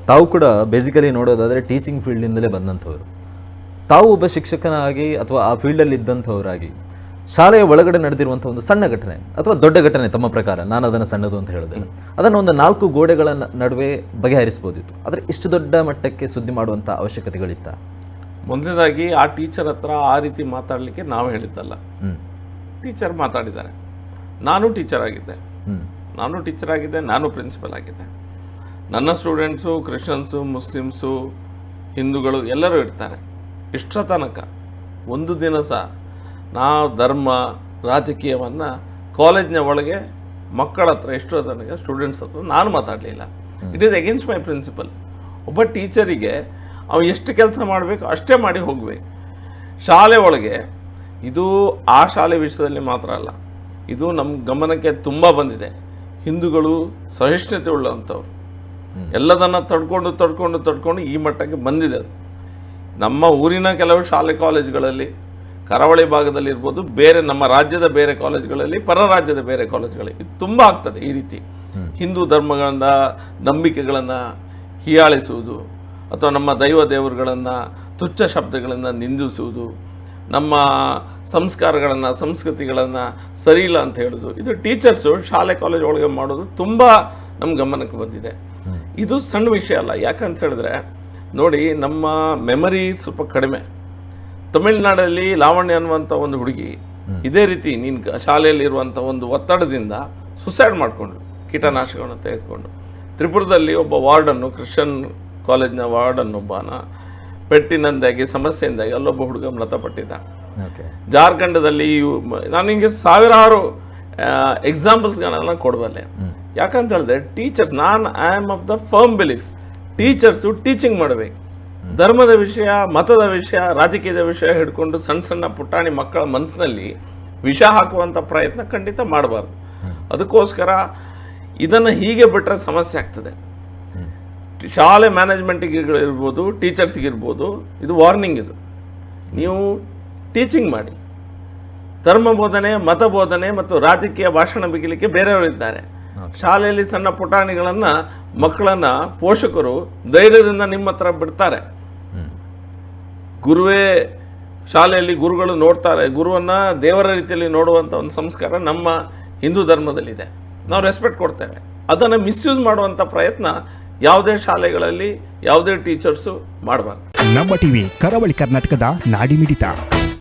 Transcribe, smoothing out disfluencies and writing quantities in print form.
ತಾವು ಕೂಡ ಬೇಸಿಕಲಿ ನೋಡೋದಾದರೆ ಟೀಚಿಂಗ್ ಫೀಲ್ಡಿಂದಲೇ ಬಂದಂಥವ್ರು. ತಾವು ಒಬ್ಬ ಶಿಕ್ಷಕನಾಗಿ ಅಥವಾ ಆ ಫೀಲ್ಡಲ್ಲಿ ಇದ್ದಂಥವರಾಗಿ ಶಾಲೆಯ ಒಳಗಡೆ ನಡೆದಿರುವಂಥ ಒಂದು ಸಣ್ಣ ಘಟನೆ ಅಥವಾ ದೊಡ್ಡ ಘಟನೆ ತಮ್ಮ ಪ್ರಕಾರ, ನಾನು ಅದನ್ನು ಸಣ್ಣದು ಅಂತ ಹೇಳೋದಿಲ್ಲ, ಅದನ್ನು ಒಂದು 4 ಗೋಡೆಗಳ ನಡುವೆ ಬಗೆಹರಿಸ್ಬೋದಿತ್ತು. ಆದರೆ ಇಷ್ಟು ದೊಡ್ಡ ಮಟ್ಟಕ್ಕೆ ಸುದ್ದಿ ಮಾಡುವಂಥ ಅವಶ್ಯಕತೆಗಳಿತ್ತ? ಮೊದಲನೇದಾಗಿ ಆ ಟೀಚರ್ ಹತ್ರ ಆ ರೀತಿ ಮಾತಾಡಲಿಕ್ಕೆ ನಾವು ಹೇಳಿದ್ದಲ್ಲ. ಟೀಚರ್ ಮಾತಾಡಿದ್ದಾರೆ. ನಾನು ಟೀಚರ್ ಆಗಿದ್ದೆ, ನಾನು ಪ್ರಿನ್ಸಿಪಲ್ ಆಗಿದ್ದೆ. ನನ್ನ ಸ್ಟೂಡೆಂಟ್ಸು ಕ್ರಿಶ್ಚಿಯನ್ಸು, ಮುಸ್ಲಿಮ್ಸು, ಹಿಂದೂಗಳು ಎಲ್ಲರೂ ಇರ್ತಾರೆ. ಇಷ್ಟರ ತನಕ ಒಂದು ದಿನ ಸಹ ನಾವು ಧರ್ಮ ರಾಜಕೀಯವನ್ನು ಕಾಲೇಜ್ನ ಒಳಗೆ ಮಕ್ಕಳ ಹತ್ರ ಎಷ್ಟೋ ತನಕ ಸ್ಟೂಡೆಂಟ್ಸ್ ಹತ್ರ ನಾನು ಮಾತಾಡಲಿಲ್ಲ. It is against my principle. ಒಬ್ಬ ಟೀಚರಿಗೆ ಅವು ಎಷ್ಟು ಕೆಲಸ ಮಾಡಬೇಕು ಅಷ್ಟೇ ಮಾಡಿ ಹೋಗಬೇಕು. ಶಾಲೆ ಒಳಗೆ ಇದು ಆ ಶಾಲೆ ವಿಷಯದಲ್ಲಿ ಮಾತ್ರ ಅಲ್ಲ, ಇದು ನಮ್ಮ ಗಮನಕ್ಕೆ ತುಂಬ ಬಂದಿದೆ. ಹಿಂದೂಗಳು ಸಹಿಷ್ಣುತೆ ಉಳ್ಳಂಥವ್ರು, ಎಲ್ಲದನ್ನು ತಡ್ಕೊಂಡು ಈ ಮಟ್ಟಕ್ಕೆ ಬಂದಿದೆ. ನಮ್ಮ ಊರಿನ ಕೆಲವು ಶಾಲೆ ಕಾಲೇಜುಗಳಲ್ಲಿ, ಕರಾವಳಿ ಭಾಗದಲ್ಲಿ ಇರ್ಬೋದು, ಬೇರೆ ನಮ್ಮ ರಾಜ್ಯದ ಬೇರೆ ಕಾಲೇಜುಗಳಲ್ಲಿ, ಪರ ರಾಜ್ಯದ ಬೇರೆ ಕಾಲೇಜುಗಳಲ್ಲಿ ಇದು ತುಂಬ ಆಗ್ತದೆ. ಈ ರೀತಿ ಹಿಂದೂ ಧರ್ಮಗಳನ್ನು, ನಂಬಿಕೆಗಳನ್ನು ಹೀಯಾಳಿಸುವುದು ಅಥವಾ ನಮ್ಮ ದೈವ ದೇವರುಗಳನ್ನು ತುಚ್ಛ ಶಬ್ದಗಳನ್ನು ನಿಂದಿಸುವುದು, ನಮ್ಮ ಸಂಸ್ಕಾರಗಳನ್ನು, ಸಂಸ್ಕೃತಿಗಳನ್ನು ಸರಿಯಿಲ್ಲ ಅಂತ ಹೇಳೋದು, ಇದು ಟೀಚರ್ಸು ಶಾಲೆ ಕಾಲೇಜ್ ಒಳಗೆ ಮಾಡೋದು ತುಂಬ ನಮ್ಮ ಗಮನಕ್ಕೆ ಬಂದಿದೆ. ಇದು ಸಣ್ಣ ವಿಷಯ ಅಲ್ಲ. ಯಾಕಂತ ಹೇಳಿದ್ರೆ ನೋಡಿ, ನಮ್ಮ ಮೆಮರಿ ಸ್ವಲ್ಪ ಕಡಿಮೆ. ತಮಿಳುನಾಡಲ್ಲಿ ಲಾವಣ್ಯ ಅನ್ನುವಂಥ ಒಂದು ಹುಡುಗಿ ಇದೇ ರೀತಿ ಶಾಲೆಯಲ್ಲಿರುವಂಥ ಒಂದು ಒತ್ತಡದಿಂದ ಸುಸೈಡ್ ಮಾಡಿಕೊಂಡು ಕೀಟನಾಶಕಗಳನ್ನು ತೆಗೆದುಕೊಂಡು. ತ್ರಿಪುರದಲ್ಲಿ ಒಬ್ಬ ವಾರ್ಡನ್ನು, ಕ್ರಿಶ್ಚಿಯನ್ ಕಾಲೇಜ್ನ ವಾರ್ಡನ್ನೊಬ್ಬನ ಪೆಟ್ಟಿನಿಂದಾಗಿ ಸಮಸ್ಯೆಯಿಂದಾಗಿ ಅಲ್ಲೊಬ್ಬ ಹುಡುಗ ಮೃತಪಟ್ಟಿದ್ದ. ಜಾರ್ಖಂಡದಲ್ಲಿ ನಾನು ಹಿಂಗೆ ಸಾವಿರಾರು ಎಕ್ಸಾಂಪಲ್ಸ್ಗಳನ್ನ ಕೊಡಬಲ್ಲೆ. ಯಾಕಂತ ಹೇಳಿದ್ರೆ teachers, I am of the firm belief, teachers teaching ಮಾಡಬೇಕು. ಧರ್ಮದ ವಿಷಯ, ಮತದ ವಿಷಯ, ರಾಜಕೀಯದ ವಿಷಯ ಹಿಡ್ಕೊಂಡು ಸಣ್ಣ ಪುಟ್ಟಾಣಿ ಮಕ್ಕಳ ಮನಸ್ಸಿನಲ್ಲಿ ವಿಷ ಹಾಕುವಂಥ ಪ್ರಯತ್ನ ಖಂಡಿತ ಮಾಡಬಾರ್ದು. ಅದಕ್ಕೋಸ್ಕರ ಇದನ್ನು ಹೀಗೆ ಬಿಟ್ಟರೆ ಸಮಸ್ಯೆ ಆಗ್ತದೆ. ಶಾಲೆ ಮ್ಯಾನೇಜ್ಮೆಂಟಿಗೆ ಇರ್ಬೋದು, ಟೀಚರ್ಸ್ಗಿರ್ಬೋದು, ಇದು ವಾರ್ನಿಂಗ್. ಇದು ನೀವು ಟೀಚಿಂಗ್ ಮಾಡಿ. ಧರ್ಮ ಬೋಧನೆ, ಮತ ಬೋಧನೆ ಮತ್ತು ರಾಜಕೀಯ ಭಾಷಣ ಬಿಗಿಲಿಕ್ಕೆ ಬೇರೆಯವರಿದ್ದಾರೆ. ಶಾಲೆಯಲ್ಲಿ ಸಣ್ಣ ಪುಟಾಣಿಗಳನ್ನು, ಮಕ್ಕಳನ್ನು ಪೋಷಕರು ಧೈರ್ಯದಿಂದ ನಿಮ್ಮ ಹತ್ರ ಬಿಡ್ತಾರೆ. ಗುರುವೇ ಶಾಲೆಯಲ್ಲಿ ಗುರುಗಳು ನೋಡ್ತಾರೆ. ಗುರುವನ್ನು ದೇವರ ರೀತಿಯಲ್ಲಿ ನೋಡುವಂಥ ಒಂದು ಸಂಸ್ಕಾರ ನಮ್ಮ ಹಿಂದೂ ಧರ್ಮದಲ್ಲಿದೆ. ನಾವು ರೆಸ್ಪೆಕ್ಟ್ ಕೊಡ್ತೇವೆ. ಅದನ್ನು ಮಿಸ್ಯೂಸ್ ಮಾಡುವಂಥ ಪ್ರಯತ್ನ ಯಾವುದೇ ಶಾಲೆಗಳಲ್ಲಿ ಯಾವುದೇ ಟೀಚರ್ಸು ಮಾಡಬಾರ್ದು. ನಮ್ಮ ಟಿವಿ ಕರಾವಳಿ ಕರ್ನಾಟಕದ ನಾಡಿಮಿಡಿತ.